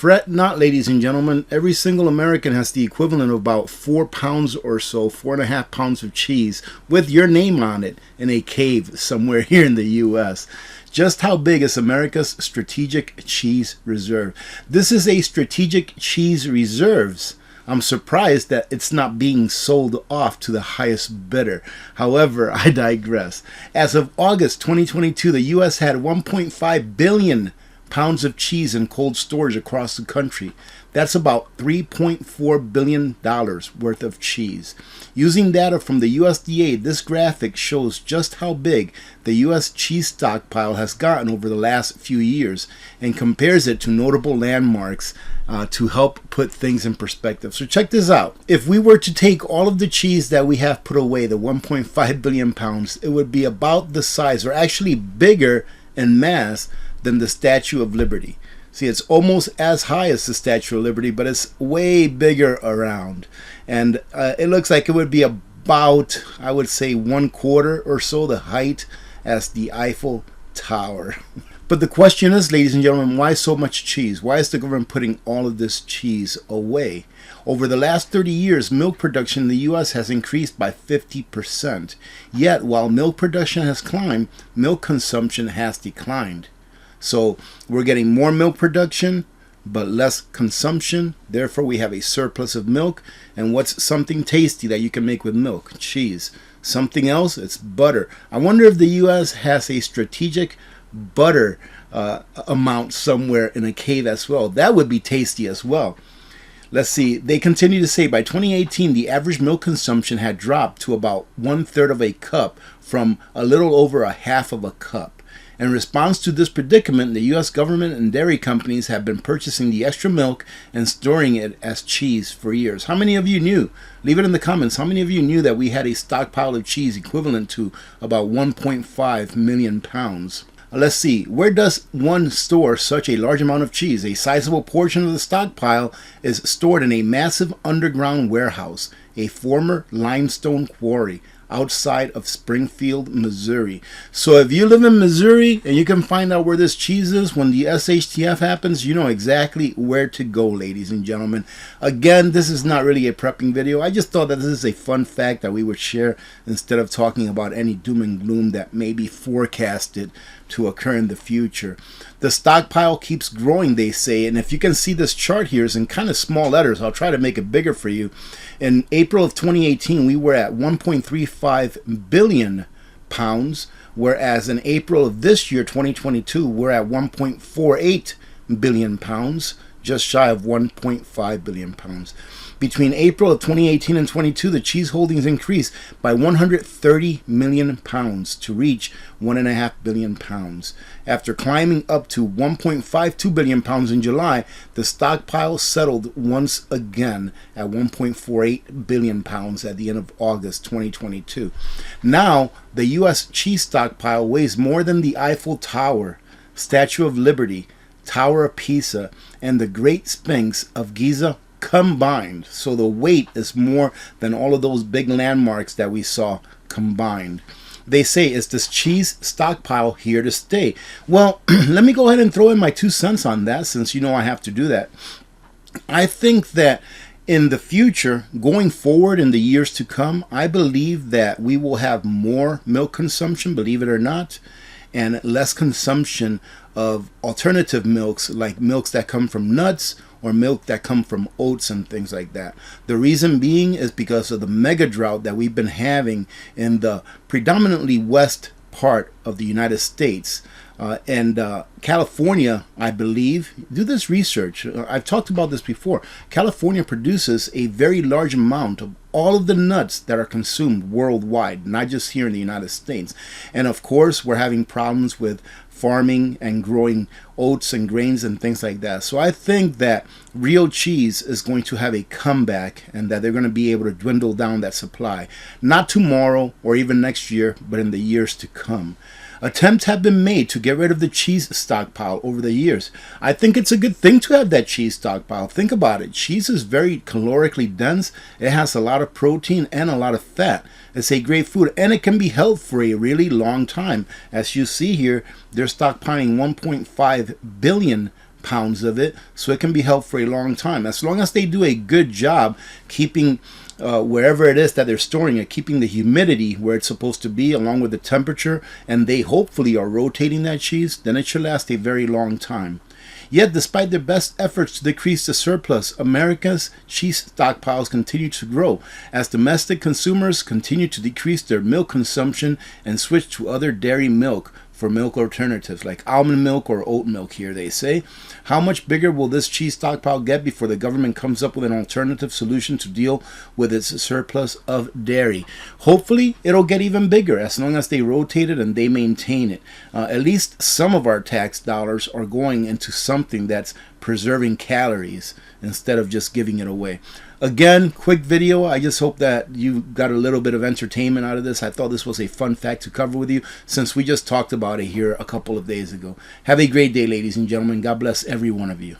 Fret not, ladies and gentlemen. Every single American has the equivalent of about 4 pounds or so, 4.5 pounds of cheese with your name on it in a cave somewhere here in the U.S. Just how big is America's strategic cheese reserve? This is a strategic cheese reserves. I'm surprised that it's not being sold off to the highest bidder. However, I digress. As of August 2022, the U.S. had 1.5 billion pounds of cheese in cold storage across the country. That's about $3.4 billion worth of cheese. Using data from the USDA, this graphic shows just how big the U.S. cheese stockpile has gotten over the last few years and compares it to notable landmarks to help put things in perspective. So check this out. If we were to take all of the cheese that we have put away, the 1.5 billion pounds, it would be about the size, or actually bigger in mass, than the Statue of Liberty. See, it's almost as high as the Statue of Liberty, but it's way bigger around. And it looks like it would be about, I would say, 1/4 or so the height as the Eiffel Tower. But the question is, ladies and gentlemen, why so much cheese? Why is the government putting all of this cheese away? Over the last 30 years, milk production in the U.S. has increased by 50%. Yet, while milk production has climbed, milk consumption has declined. So we're getting more milk production, but less consumption. Therefore, we have a surplus of milk. And what's something tasty that you can make with milk? Cheese. Something else? It's butter. I wonder if the U.S. has a strategic butter amount somewhere in a cave as well. That would be tasty as well. Let's see. They continue to say by 2018, the average milk consumption had dropped to about 1/3 of a cup from a little over a half of a cup. In response to this predicament, the U.S. government and dairy companies have been purchasing the extra milk and storing it as cheese for years. How many of you knew? Leave it in the comments. How many of you knew that we had a stockpile of cheese equivalent to about 1.5 million pounds? Let's see. Where does one store such a large amount of cheese? A sizable portion of the stockpile is stored in a massive underground warehouse, a former limestone quarry outside of Springfield, Missouri. So if you live in Missouri and you can find out where this cheese is when the SHTF happens, you know exactly where to go, ladies and gentlemen. Again, this is not really a prepping video. I just thought that this is a fun fact that we would share instead of talking about any doom and gloom that may be forecasted to occur in the future. The stockpile keeps growing, they say, and if you can see this chart here is in kind of small letters. I'll try to make it bigger for you. In April of 2018, we were at 1.35 billion pounds, whereas in April of this year, 2022, we're at 1.48 billion pounds, just shy of 1.5 billion pounds. Between April of 2018 and 22, the cheese holdings increased by 130 million pounds to reach 1.5 billion pounds. After climbing up to 1.52 billion pounds in July, the stockpile settled once again at 1.48 billion pounds at the end of August 2022. Now, the U.S. cheese stockpile weighs more than the Eiffel Tower, Statue of Liberty, Tower of Pisa, and the Great Sphinx of Giza combined. So the weight is more than all of those big landmarks that we saw combined. They say, is this cheese stockpile here to stay? Well, let me go ahead and throw in my 2 cents on that, since you know I have to do that. I think that in the future, going forward in the years to come, I believe that we will have more milk consumption, believe it or not, and less consumption of alternative milks, like milks that come from nuts or milk that come from oats and things like that. The reason being is because of the mega drought that we've been having in the predominantly west part of the United States. And California, I believe, do this research. I've talked about this before. California produces a very large amount of all of the nuts that are consumed worldwide, not just here in the United States. And of course, we're having problems with farming and growing oats and grains and things like that. So I think that real cheese is going to have a comeback and that they're going to be able to dwindle down that supply. Not tomorrow or even next year, but in the years to come. Attempts have been made to get rid of the cheese stockpile over the years. I think it's a good thing to have that cheese stockpile. Think about it. Cheese is very calorically dense. It has a lot of protein and a lot of fat. It's a great food, and it can be held for a really long time. As you see here, they're stockpiling 1.5 billion pounds of it, so it can be held for a long time. As long as they do a good job keeping wherever it is that they're storing it, keeping the humidity where it's supposed to be along with the temperature, and they hopefully are rotating that cheese, then it should last a very long time. Yet, despite their best efforts to decrease the surplus, America's cheese stockpiles continue to grow as domestic consumers continue to decrease their milk consumption and switch to other dairy milk for milk alternatives like almond milk or oat milk here, they say. How much bigger will this cheese stockpile get before the government comes up with an alternative solution to deal with its surplus of dairy? Hopefully, it'll get even bigger as long as they rotate it and they maintain it. At least some of our tax dollars are going into something that's preserving calories instead of just giving it away. Again, quick video. I just hope that you got a little bit of entertainment out of this. I thought this was a fun fact to cover with you since we just talked about it here a couple of days ago. Have a great day, ladies and gentlemen. God bless every one of you.